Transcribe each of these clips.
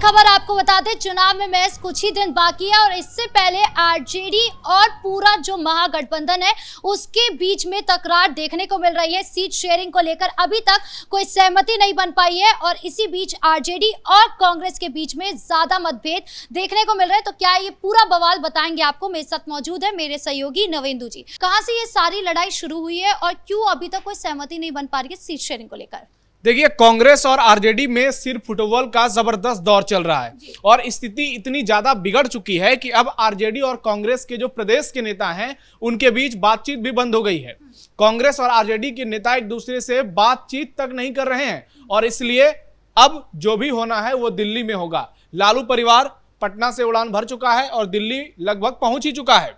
खबर आपको बता दें, चुनाव में महज कुछ ही दिन बाकी है और इससे पहले आरजेडी और पूरा जो महागठबंधन है उसके बीच में तकरार देखने को मिल रही है। सीट शेयरिंग को लेकर अभी तक कोई सहमति नहीं बन पाई है और इसी बीच आरजेडी और कांग्रेस के बीच में ज्यादा मतभेद देखने को मिल रहे हैं। तो क्या ये पूरा बवाल बताएंगे आपको। मेरे साथ मौजूद है मेरे सहयोगी नवेंदु जी। कहां से ये सारी लड़ाई शुरू हुई है और क्यों अभी तक कोई सहमति नहीं बन पा रही है सीट शेयरिंग को लेकर। देखिए, कांग्रेस और आरजेडी में सिर फुटबॉल का जबरदस्त दौर चल रहा है और स्थिति इतनी ज्यादा बिगड़ चुकी है कि अब आरजेडी और कांग्रेस के जो प्रदेश के नेता हैं उनके बीच बातचीत भी बंद हो गई है। कांग्रेस और आरजेडी के नेता एक दूसरे से बातचीत तक नहीं कर रहे हैं और इसलिए अब जो भी होना है वो दिल्ली में होगा। लालू परिवार पटना से उड़ान भर चुका है और दिल्ली लगभग पहुंच ही चुका है।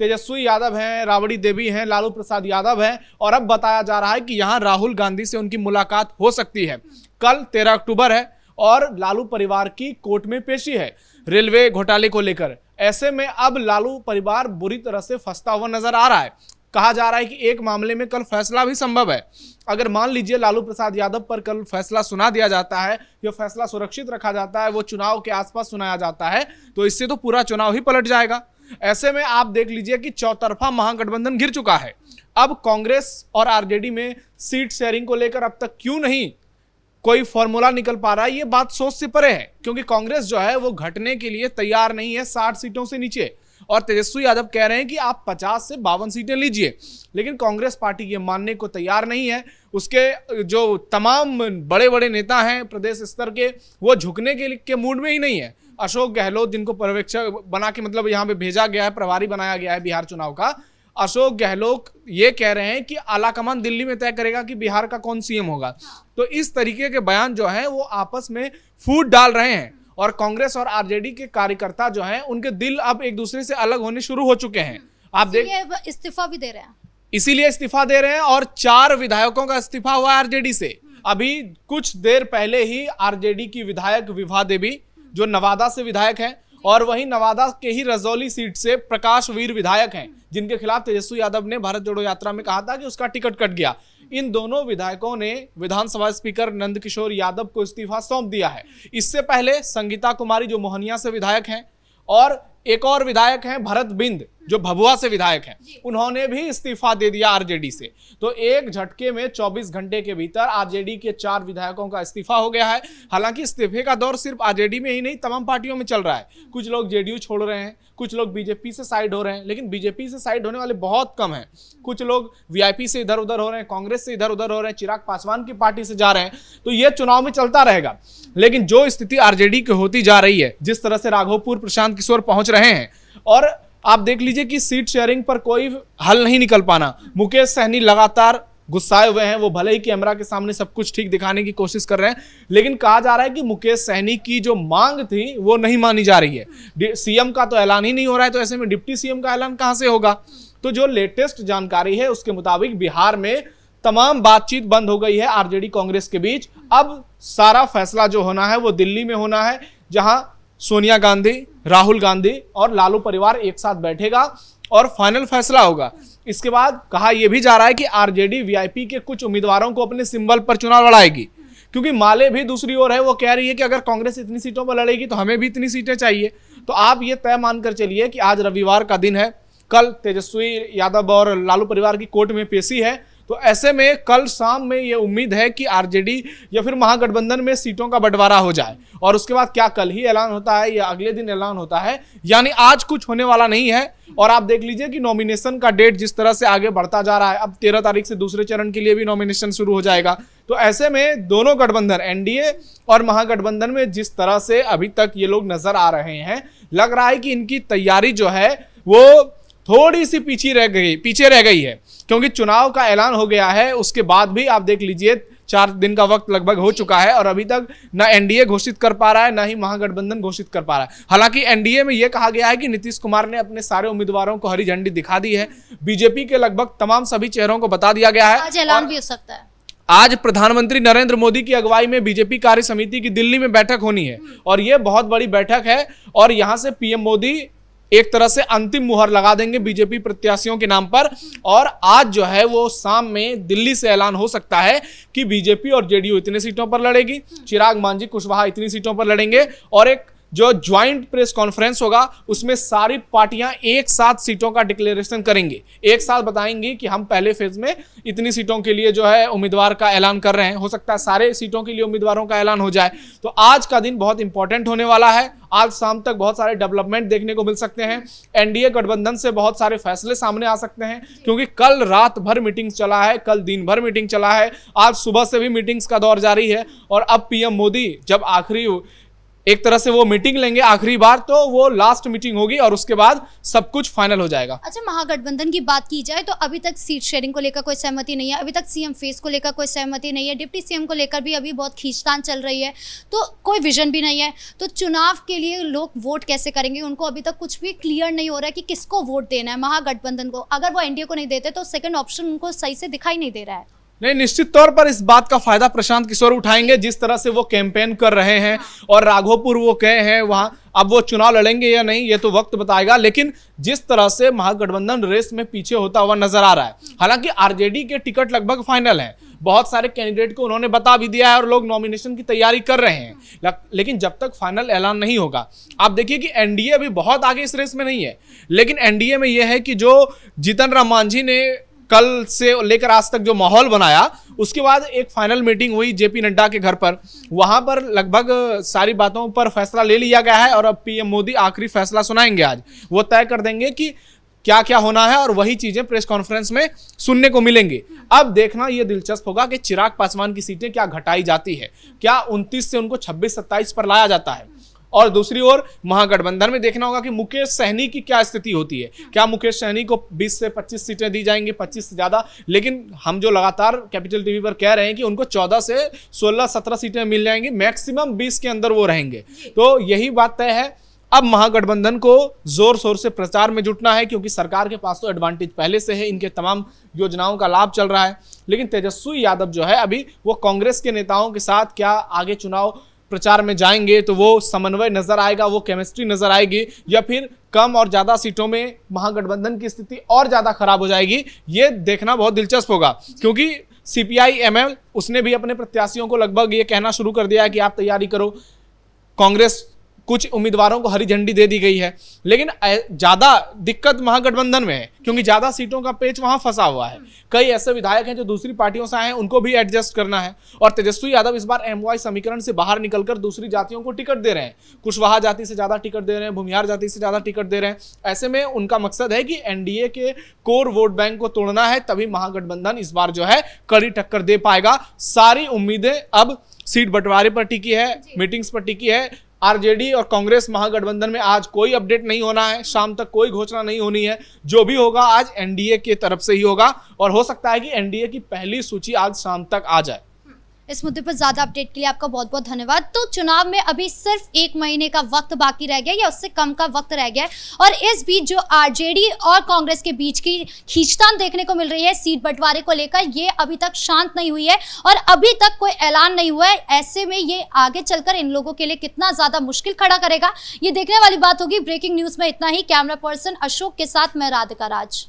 तेजस्वी यादव हैं, राबड़ी देवी हैं, लालू प्रसाद यादव हैं और अब बताया जा रहा है कि यहां राहुल गांधी से उनकी मुलाकात हो सकती है। कल 13 अक्टूबर है और लालू परिवार की कोर्ट में पेशी है रेलवे घोटाले को लेकर। ऐसे में अब लालू परिवार बुरी तरह से फंसता हुआ नजर आ रहा है। कहा जा रहा है कि एक मामले में कल फैसला भी संभव है। अगर मान लीजिए लालू प्रसाद यादव पर कल फैसला सुना दिया जाता है, यह फैसला सुरक्षित रखा जाता है, वो चुनाव के आसपास सुनाया जाता है, तो इससे तो पूरा चुनाव ही पलट जाएगा। ऐसे में आप देख लीजिए कि चौतरफा महागठबंधन गिर चुका है। अब कांग्रेस और आरजेडी में सीट शेयरिंग को लेकर अब तक क्यों नहीं कोई फॉर्मूला निकल पा रहा है, ये बात सोच से परे है। क्योंकि कांग्रेस जो है वो घटने के लिए तैयार नहीं है 60 सीटों से नीचे और तेजस्वी यादव कह रहे हैं कि आप 50 से 52 सीटें लीजिए, लेकिन कांग्रेस पार्टी ये मानने को तैयार नहीं है। उसके जो तमाम बड़े बड़े नेता हैं प्रदेश स्तर के, वो झुकने के मूड में ही नहीं है। अशोक गहलोत, जिनको पर्यवेक्षक बना के मतलब यहाँ पे भेजा गया है, प्रभारी बनाया गया है बिहार चुनाव का, अशोक गहलोत ये कह रहे हैं कि आलाकमान दिल्ली में तय करेगा कि बिहार का कौन सीएम होगा। तो इस तरीके के बयान जो है वो आपस में फूट डाल रहे हैं और कांग्रेस और आरजेडी के कार्यकर्ता जो हैं उनके दिल अब एक दूसरे से अलग होने शुरू हो चुके हैं। आप देख इस्तीफा भी दे रहे हैं, इसीलिए इस्तीफा दे रहे हैं और 4 विधायकों का इस्तीफा हुआ है आरजेडी से। अभी कुछ देर पहले ही आरजेडी की विधायक विभा देवी जो नवादा से विधायक हैं और वहीं नवादा के ही रजौली सीट से प्रकाश वीर विधायक हैं, जिनके खिलाफ तेजस्वी यादव ने भारत जोड़ो यात्रा में कहा था कि उसका टिकट कट गया। इन दोनों विधायकों ने विधानसभा स्पीकर नंदकिशोर यादव को इस्तीफा सौंप दिया है। इससे पहले संगीता कुमारी जो मोहनिया से विधायक हैं और एक और विधायक हैं भरत बिंद जो भभुआ से विधायक हैं, उन्होंने भी इस्तीफा दे दिया आरजेडी से। तो एक झटके में 24 घंटे के भीतर आरजेडी के 4 विधायकों का इस्तीफा हो गया है। हालांकि इस्तीफे का दौर सिर्फ आरजेडी में ही नहीं तमाम पार्टियों में चल रहा है। कुछ लोग जेडीयू छोड़ रहे हैं, कुछ लोग बीजेपी से साइड हो रहे हैं, लेकिन बीजेपी से साइड होने वाले बहुत कम हैं। कुछ लोग वीआईपी से इधर उधर हो रहे हैं, कांग्रेस से इधर उधर हो रहे हैं, चिराग पासवान की पार्टी से जा रहे हैं। तो यह चुनाव में चलता रहेगा। लेकिन जो स्थिति आरजेडी की होती जा रही है, जिस तरह से राघोपुर प्रशांत किशोर पहुंच रहे हैं और आप देख लीजिए कि सीट शेयरिंग पर कोई हल नहीं निकल पाना। मुकेश सहनी लगातार गुस्साए हुए हैं, वो भले ही कैमरा के सामने सब कुछ ठीक दिखाने की कोशिश कर रहे हैं, लेकिन कहा जा रहा है कि मुकेश सहनी की जो मांग थी वो नहीं मानी जा रही है। सीएम का तो ऐलान ही नहीं हो रहा है, तो ऐसे में डिप्टी सीएम का ऐलान कहां से होगा। तो जो लेटेस्ट जानकारी है उसके मुताबिक बिहार में तमाम बातचीत बंद हो गई है आरजेडी कांग्रेस के बीच। अब सारा फैसला जो होना है वो दिल्ली में होना है, जहां सोनिया गांधी, राहुल गांधी और लालू परिवार एक साथ बैठेगा और फाइनल फैसला होगा। इसके बाद कहा यह भी जा रहा है कि आरजेडी वीआईपी के कुछ उम्मीदवारों को अपने सिंबल पर चुनाव लड़ाएगी, क्योंकि माले भी दूसरी ओर है। वो कह रही है कि अगर कांग्रेस इतनी सीटों पर लड़ेगी तो हमें भी इतनी सीटें चाहिए। तो आप ये तय मानकर चलिए कि आज रविवार का दिन है, कल तेजस्वी यादव और लालू परिवार की कोर्ट में पेशी है। तो ऐसे में कल शाम में ये उम्मीद है कि आरजेडी या फिर महागठबंधन में सीटों का बंटवारा हो जाए और उसके बाद क्या कल ही ऐलान होता है या अगले दिन ऐलान होता है, यानी आज कुछ होने वाला नहीं है। और आप देख लीजिए कि नॉमिनेशन का डेट जिस तरह से आगे बढ़ता जा रहा है, अब 13 तारीख से दूसरे चरण के लिए भी नॉमिनेशन शुरू हो जाएगा। तो ऐसे में दोनों गठबंधन एनडीए और महागठबंधन में जिस तरह से अभी तक ये लोग नजर आ रहे हैं, लग रहा है कि इनकी तैयारी जो है वो थोड़ी सी पीछे रह गई है, क्योंकि चुनाव का ऐलान हो गया है। उसके बाद भी आप देख लीजिए 4 दिन का वक्त लगभग हो चुका है और अभी तक ना एनडीए घोषित कर पा रहा है, ना ही महागठबंधन घोषित कर पा रहा है। हालांकि एनडीए में यह कहा गया है कि नीतीश कुमार ने अपने सारे उम्मीदवारों को हरी झंडी दिखा दी है। बीजेपी के लगभग तमाम सभी चेहरों को बता दिया गया है। आज ऐलान भी हो सकता है। आज प्रधानमंत्री नरेंद्र मोदी की अगुवाई में बीजेपी कार्य समिति की दिल्ली में बैठक होनी है और यह बहुत बड़ी बैठक है और यहां से पीएम मोदी एक तरह से अंतिम मुहर लगा देंगे बीजेपी प्रत्याशियों के नाम पर। और आज जो है वो शाम में दिल्ली से ऐलान हो सकता है कि बीजेपी और जेडीयू इतने सीटों पर लड़ेगी, चिराग मांझी कुशवाहा इतनी सीटों पर लड़ेंगे, और एक जो ज्वाइंट प्रेस कॉन्फ्रेंस होगा उसमें सारी पार्टियां एक साथ सीटों का डिक्लेरेशन करेंगे, एक साथ बताएंगी कि हम पहले फेज में इतनी सीटों के लिए जो है उम्मीदवार का ऐलान कर रहे हैं। हो सकता है सारे सीटों के लिए उम्मीदवारों का ऐलान हो जाए। तो आज का दिन बहुत इंपॉर्टेंट होने वाला है। आज शाम तक बहुत सारे डेवलपमेंट देखने को मिल सकते हैं। एनडीए गठबंधन से बहुत सारे फैसले सामने आ सकते हैं, क्योंकि कल रात भर मीटिंग चला है, कल दिन भर मीटिंग चला है, आज सुबह से भी मीटिंग्स का दौर जारी है। और अब पीएम मोदी जब आखिरी एक तरह से वो मीटिंग लेंगे आखिरी बार, तो वो लास्ट मीटिंग होगी और उसके बाद सब कुछ फाइनल हो जाएगा। अच्छा, महागठबंधन की बात की जाए तो अभी तक सीट शेयरिंग को लेकर कोई सहमति नहीं है, अभी तक सीएम फेस को लेकर कोई सहमति नहीं है, डिप्टी सीएम को लेकर भी अभी बहुत खींचतान चल रही है, तो कोई विजन भी नहीं है। तो चुनाव के लिए लोग वोट कैसे करेंगे, उनको अभी तक कुछ भी क्लियर नहीं हो रहा है कि किसको वोट देना है। महागठबंधन को अगर वो एनडीए को नहीं देते तो सेकेंड ऑप्शन उनको सही से दिखाई नहीं दे रहा है। नहीं, निश्चित तौर पर इस बात का फायदा प्रशांत किशोर उठाएंगे, जिस तरह से वो कैंपेन कर रहे हैं और राघोपुर वो गए हैं वहां। अब वो चुनाव लड़ेंगे या नहीं ये तो वक्त बताएगा, लेकिन जिस तरह से महागठबंधन रेस में पीछे होता हुआ नजर आ रहा है, हालांकि आरजेडी के टिकट लगभग फाइनल हैं, बहुत सारे कैंडिडेट को उन्होंने बता भी दिया है और लोग नॉमिनेशन की तैयारी कर रहे हैं, लेकिन जब तक फाइनल ऐलान नहीं होगा। आप देखिए कि एनडीए अभी बहुत आगे इस रेस में नहीं है, लेकिन एनडीए में यह है कि जो जीतन राम मांझी ने कल से लेकर आज तक जो माहौल बनाया, उसके बाद एक फाइनल मीटिंग हुई जेपी नड्डा के घर पर, वहां पर लगभग सारी बातों पर फैसला ले लिया गया है और अब पीएम मोदी आखिरी फैसला सुनाएंगे। आज वो तय कर देंगे कि क्या क्या होना है और वही चीजें प्रेस कॉन्फ्रेंस में सुनने को मिलेंगी। अब देखना यह दिलचस्प होगा कि चिराग पासवान की सीटें क्या घटाई जाती है, क्या 29 से उनको 26-27 पर लाया जाता है। और दूसरी ओर महागठबंधन में देखना होगा कि मुकेश सहनी की क्या स्थिति होती है, क्या मुकेश सहनी को 20 से 25 सीटें दी जाएंगी, 25 से ज्यादा। लेकिन हम जो लगातार कैपिटल टीवी पर कह रहे हैं कि उनको 14 से 16-17 सीटें मिल जाएंगी, मैक्सिमम 20 के अंदर वो रहेंगे। तो यही बात तय है। अब महागठबंधन को जोर शोर से प्रचार में जुटना है, क्योंकि सरकार के पास तो एडवांटेज पहले से है, इनके तमाम योजनाओं का लाभ चल रहा है। लेकिन तेजस्वी यादव जो है अभी वो कांग्रेस के नेताओं के साथ क्या आगे चुनाव प्रचार में जाएंगे, तो वो समन्वय नजर आएगा, वो केमिस्ट्री नजर आएगी, या फिर कम और ज्यादा सीटों में महागठबंधन की स्थिति और ज्यादा खराब हो जाएगी। ये देखना बहुत दिलचस्प होगा, क्योंकि सीपीआई एमएल उसने भी अपने प्रत्याशियों को लगभग ये कहना शुरू कर दिया है कि आप तैयारी करो। कांग्रेस कुछ उम्मीदवारों को हरी झंडी दे दी गई है, लेकिन ज्यादा दिक्कत महागठबंधन में है, क्योंकि ज्यादा सीटों का पेच वहां फंसा हुआ है। कई ऐसे विधायक हैं जो दूसरी पार्टियों से आए हैं, उनको भी एडजस्ट करना है। और तेजस्वी यादव इस बार एमवाई समीकरण से बाहर निकलकर दूसरी जातियों को टिकट दे रहे हैं, कुशवाहा जाति से ज्यादा टिकट दे रहे हैं, भूमिहार जाति से ज्यादा टिकट दे रहे हैं। ऐसे में उनका मकसद है कि एनडीए के कोर वोट बैंक को तोड़ना है, तभी महागठबंधन इस बार जो है कड़ी टक्कर दे पाएगा। सारी उम्मीदें अब सीट बंटवारे पर टिकी है, मीटिंग्स पर टिकी है। आरजेडी और कांग्रेस महागठबंधन में आज कोई अपडेट नहीं होना है, शाम तक कोई घोषणा नहीं होनी है। जो भी होगा आज एनडीए की तरफ से ही होगा, और हो सकता है कि एनडीए की पहली सूची आज शाम तक आ जाए। इस मुद्दे पर ज्यादा अपडेट के लिए आपका बहुत बहुत धन्यवाद। तो चुनाव में अभी सिर्फ 1 महीने का वक्त बाकी रह गया या उससे कम का वक्त रह गया है, और इस बीच जो आरजेडी और कांग्रेस के बीच की खींचतान देखने को मिल रही है सीट बंटवारे को लेकर, ये अभी तक शांत नहीं हुई है और अभी तक कोई ऐलान नहीं हुआ है। ऐसे में ये आगे चलकर इन लोगों के लिए कितना ज्यादा मुश्किल खड़ा करेगा, ये देखने वाली बात होगी। ब्रेकिंग न्यूज में इतना ही। कैमरा पर्सन अशोक के साथ मैं राधिका राज।